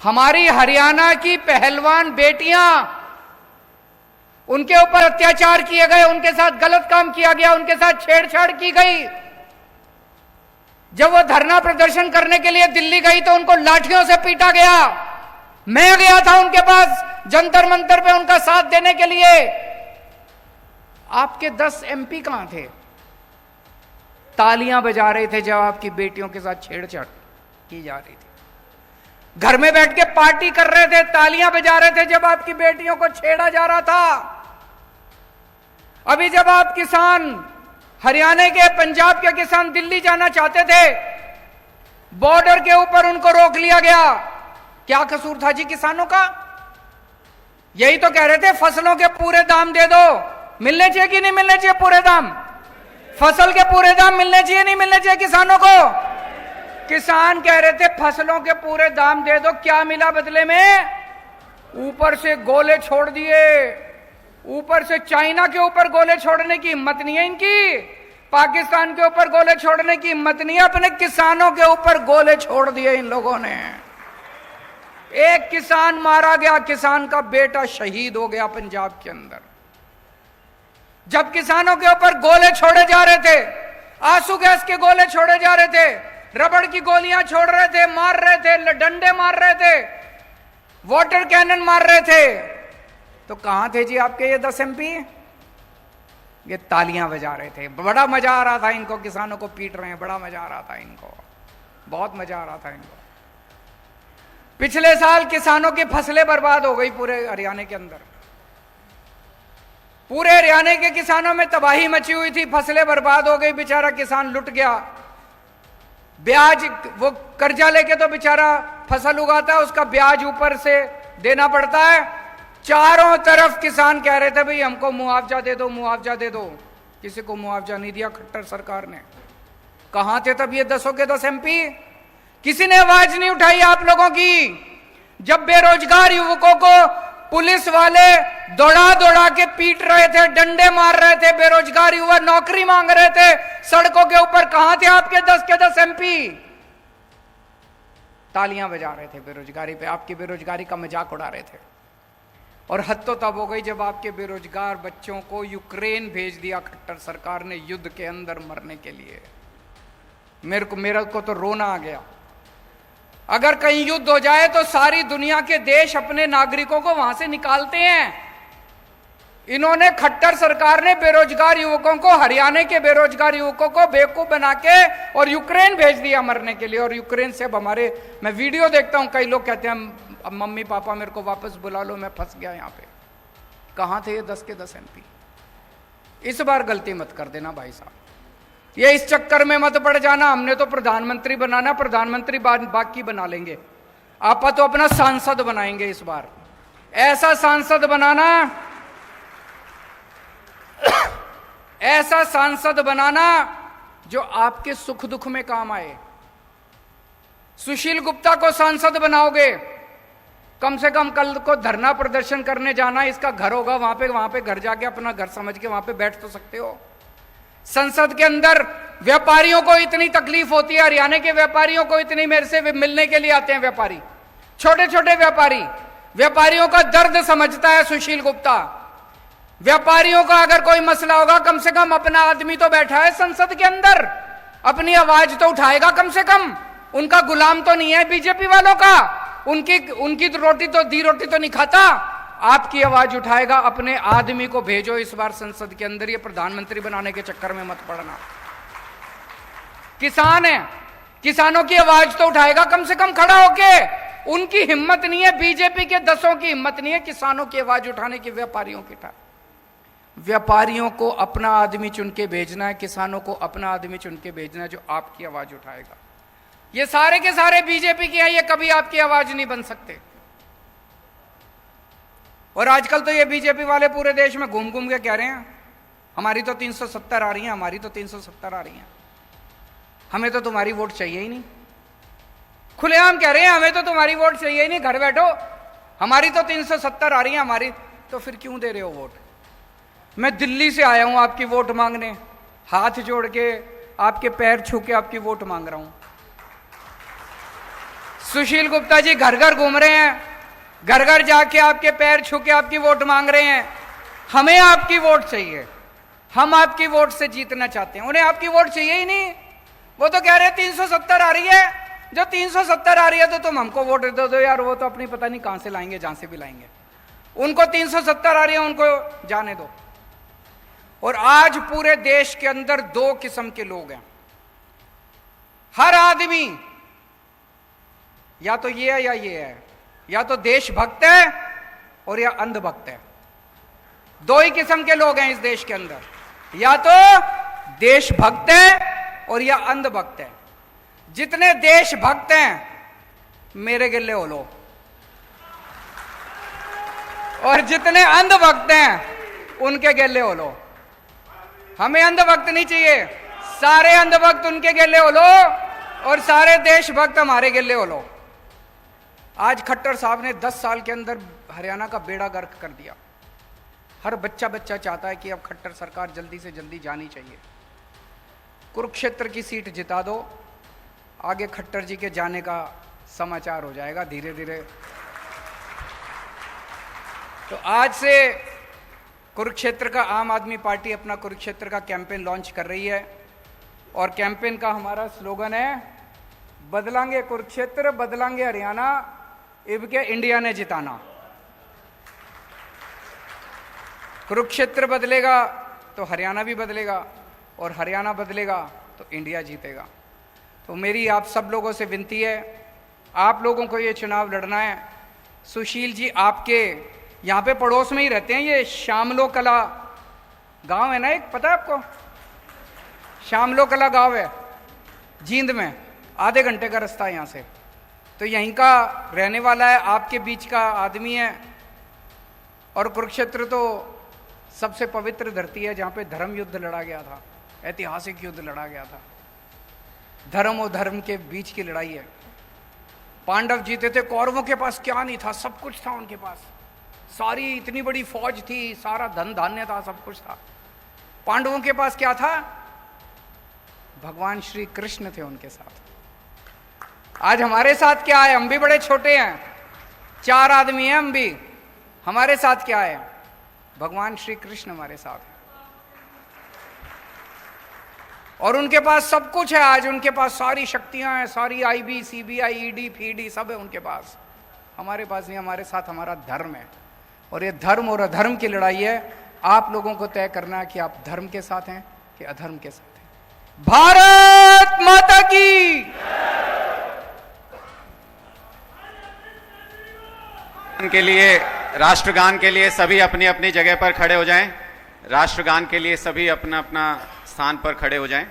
हमारी हरियाणा की पहलवान बेटियां, उनके ऊपर अत्याचार किए गए, उनके साथ गलत काम किया गया, उनके साथ छेड़छाड़ की गई। जब वो धरना प्रदर्शन करने के लिए दिल्ली गई तो उनको लाठियों से पीटा गया। मैं गया था उनके पास जंतर मंतर पे उनका साथ देने के लिए। आपके 10 MP कहां थे? तालियां बजा रहे थे जब आपकी बेटियों के साथ छेड़छाड़ की जा रही थी। घर में बैठ के पार्टी कर रहे थे, तालियां बजा रहे थे जब आपकी बेटियों को छेड़ा जा रहा था। अभी जब आप किसान, हरियाणा के, पंजाब के किसान दिल्ली जाना चाहते थे, बॉर्डर के ऊपर उनको रोक लिया गया। क्या कसूर था जी किसानों का? यही तो कह रहे थे फसलों के पूरे दाम दे दो। मिलने चाहिए कि नहीं मिलने चाहिए पूरे दाम? फसल के पूरे दाम मिलने चाहिए नहीं मिलने चाहिए किसानों को? किसान कह रहे थे फसलों के पूरे दाम दे दो। क्या मिला बदले में? ऊपर से गोले छोड़ दिए। ऊपर से चाइना के ऊपर गोले छोड़ने की हिम्मत नहीं है इनकी, पाकिस्तान के ऊपर गोले छोड़ने की हिम्मत नहीं है, अपने किसानों के ऊपर गोले छोड़ दिए इन लोगों ने। एक किसान मारा गया, किसान का बेटा शहीद हो गया पंजाब के अंदर। जब किसानों के ऊपर गोले छोड़े जा रहे थे, आंसू गैस के गोले छोड़े जा रहे थे, रबड़ की गोलियां छोड़ रहे थे, मार रहे थे, डंडे मार रहे थे, वाटर कैनन मार रहे थे, तो कहां थे जी आपके ये 10 MP? ये तालियां बजा रहे थे। बड़ा मजा आ रहा था इनको, किसानों को पीट रहे हैं, बड़ा मजा आ रहा था इनको, बहुत मजा आ रहा था इनको। पिछले साल किसानों की फसलें बर्बाद हो गई पूरे हरियाणा के अंदर। पूरे हरियाणा के किसानों में तबाही मची हुई थी, फसलें बर्बाद हो गई, बेचारा किसान लुट गया। ब्याज, वो कर्जा लेके तो बेचारा फसल उगाता है, उसका ब्याज ऊपर से देना पड़ता है। चारों तरफ किसान कह रहे थे भाई हमको मुआवजा दे दो, मुआवजा दे दो। किसी को मुआवजा नहीं दिया खट्टर सरकार ने। कहां थे तब ये 10 के 10 MP? किसी ने आवाज नहीं उठाई आप लोगों की। जब बेरोजगार युवकों को पुलिस वाले दौड़ा दौड़ा के पीट रहे थे, डंडे मार रहे थे, बेरोजगार युवा नौकरी मांग रहे थे सड़कों के ऊपर, कहां थे आपके 10 के 10 MP? तालियां बजा रहे थे बेरोजगारी पे, आपकी बेरोजगारी का मजाक उड़ा रहे थे। और हद तो तब हो गई जब आपके बेरोजगार बच्चों को यूक्रेन भेज दिया खट्टर सरकार ने युद्ध के अंदर मरने के लिए। मेरे को तो रोना आ गया। अगर कहीं युद्ध हो जाए तो सारी दुनिया के देश अपने नागरिकों को वहां से निकालते हैं। इन्होंने, खट्टर सरकार ने बेरोजगार युवकों को, हरियाणा के बेरोजगार युवकों को बेवकूफ बना के और यूक्रेन भेज दिया मरने के लिए। और यूक्रेन से अब हमारे, मैं वीडियो देखता हूं, कई लोग कहते हैं अब मम्मी पापा मेरे को वापस बुला लो, मैं फंस गया यहां पे। कहां थे ये 10 के 10 MP? इस बार गलती मत कर देना भाई साहब, ये इस चक्कर में मत पड़ जाना हमने तो प्रधानमंत्री बनाना, प्रधानमंत्री बाकी बना लेंगे, आप तो अपना सांसद बनाएंगे इस बार। ऐसा सांसद बनाना, ऐसा सांसद बनाना जो आपके सुख दुख में काम आए। सुशील गुप्ता को सांसद बनाओगे, कम से कम कल को धरना प्रदर्शन करने जाना, इसका घर होगा वहां पे घर जाके अपना घर समझ के वहां पे बैठ तो सकते हो। संसद के अंदर व्यापारियों को इतनी तकलीफ होती है, हरियाणा के व्यापारियों को इतनी, मेरे से मिलने के लिए आते हैं व्यापारी, छोटे छोटे व्यापारी, व्यापारियों का दर्द समझता है सुशील गुप्ता। व्यापारियों का अगर कोई मसला होगा, कम से कम अपना आदमी तो बैठा है संसद के अंदर, अपनी आवाज तो उठाएगा कम से कम। उनका गुलाम तो नहीं है बीजेपी वालों का, उनकी तो रोटी तो दी रोटी तो नहीं खाता, आपकी आवाज उठाएगा। अपने आदमी को भेजो इस बार संसद के अंदर, ये प्रधानमंत्री बनाने के चक्कर में मत पड़ना। किसान है, किसानों की आवाज तो उठाएगा कम से कम खड़ा होके। उनकी हिम्मत नहीं है, बीजेपी के 10 की हिम्मत नहीं है किसानों की आवाज उठाने की, व्यापारियों की। व्यापारियों को अपना आदमी चुन के भेजना है, किसानों को अपना आदमी चुन के भेजना है जो आपकी आवाज उठाएगा। ये सारे के सारे बीजेपी के हैं, ये कभी आपकी आवाज नहीं बन सकते। और आजकल तो ये बीजेपी वाले पूरे देश में घूम घूम के कह रहे हैं हमारी तो 370 आ रही हैं, हमारी तो 370 आ रही हैं, हमें तो तुम्हारी वोट चाहिए ही नहीं। खुलेआम कह रहे हैं हमें तो तुम्हारी वोट चाहिए ही नहीं, घर बैठो, हमारी तो 370 आ रही है हमारी। तो फिर क्यों दे रहे हो वोट? मैं दिल्ली से आया हूं आपकी वोट मांगने, हाथ जोड़ के आपके पैर छू के आपकी वोट मांग रहा हूं। सुशील गुप्ता जी घर घर घूम रहे हैं, घर घर जाके आपके पैर छू के आपकी वोट मांग रहे हैं। हमें आपकी वोट चाहिए, हम आपकी वोट से जीतना चाहते हैं, उन्हें आपकी वोट चाहिए ही नहीं। वो तो कह रहे हैं 370 आ रही है, जो 370 आ रही है तो तुम हमको वोट दे दो यार, वो तो अपनी पता नहीं कहां से लाएंगे, जहां से भी लाएंगे। उनको 370 आ रही है, उनको जाने दो। और आज पूरे देश के अंदर दो किस्म के लोग हैं। हर आदमी या तो ये है या ये है, या तो देशभक्त है और या अंधभक्त है। दो ही किस्म के लोग हैं इस देश के अंदर, या तो देशभक्त है और या अंधभक्त है। जितने देशभक्त हैं मेरे गिल्ले हो लो, और जितने अंधभक्त हैं उनके गिल्ले हो लो। हमें अंधभक्त नहीं चाहिए, सारे अंधभक्त उनके गिल्ले हो लो और सारे देशभक्त हमारे गिल्ले हो लो। आज खट्टर साहब ने 10 साल के अंदर हरियाणा का बेड़ा गर्क कर दिया। हर बच्चा चाहता है कि अब खट्टर सरकार जल्दी से जल्दी जानी चाहिए। कुरुक्षेत्र की सीट जिता दो, आगे खट्टर जी के जाने का समाचार हो जाएगा धीरे धीरे। तो आज से कुरुक्षेत्र का आम आदमी पार्टी अपना कुरुक्षेत्र का कैंपेन लॉन्च कर रही है, और कैंपेन का हमारा स्लोगन है, बदलांगे कुरुक्षेत्र, बदलांगे हरियाणा, इबके इंडिया ने जिताना। कुरुक्षेत्र बदलेगा तो हरियाणा भी बदलेगा, और हरियाणा बदलेगा तो इंडिया जीतेगा। तो मेरी आप सब लोगों से विनती है, आप लोगों को ये चुनाव लड़ना है। सुशील जी आपके यहाँ पे पड़ोस में ही रहते हैं, ये शामलो कला गांव है ना एक, पता है आपको? शामलो कला गांव है जींद में, आधे घंटे का रास्ता है यहाँ से। तो यहीं का रहने वाला है, आपके बीच का आदमी है। और कुरुक्षेत्र तो सबसे पवित्र धरती है जहाँ पे धर्म युद्ध लड़ा गया था, ऐतिहासिक युद्ध लड़ा गया था। धर्म और धर्म के बीच की लड़ाई है। पांडव जीते थे, कौरवों के पास क्या नहीं था, सब कुछ था उनके पास, सारी इतनी बड़ी फौज थी, सारा धन धान्य था, सब कुछ था। पांडवों के पास क्या था? भगवान श्री कृष्ण थे उनके साथ। आज हमारे साथ क्या है? हम भी बड़े छोटे हैं, 4 आदमी हैं हम भी, हमारे साथ क्या है? भगवान श्री कृष्ण हमारे साथ है। और उनके पास सब कुछ है, आज उनके पास सारी शक्तियां हैं, सारी आईबी, सीबीआई, ईडी, फीडी सब है उनके पास। हमारे पास नहीं, हमारे साथ हमारा धर्म है। और ये धर्म और अधर्म की लड़ाई है। आप लोगों को तय करना है कि आप धर्म के साथ हैं कि अधर्म के साथ हैं। भारत माता की। के लिए, राष्ट्रगान के लिए सभी अपनी अपनी जगह पर खड़े हो जाएं। राष्ट्रगान के लिए सभी अपना अपना स्थान पर खड़े हो जाएं।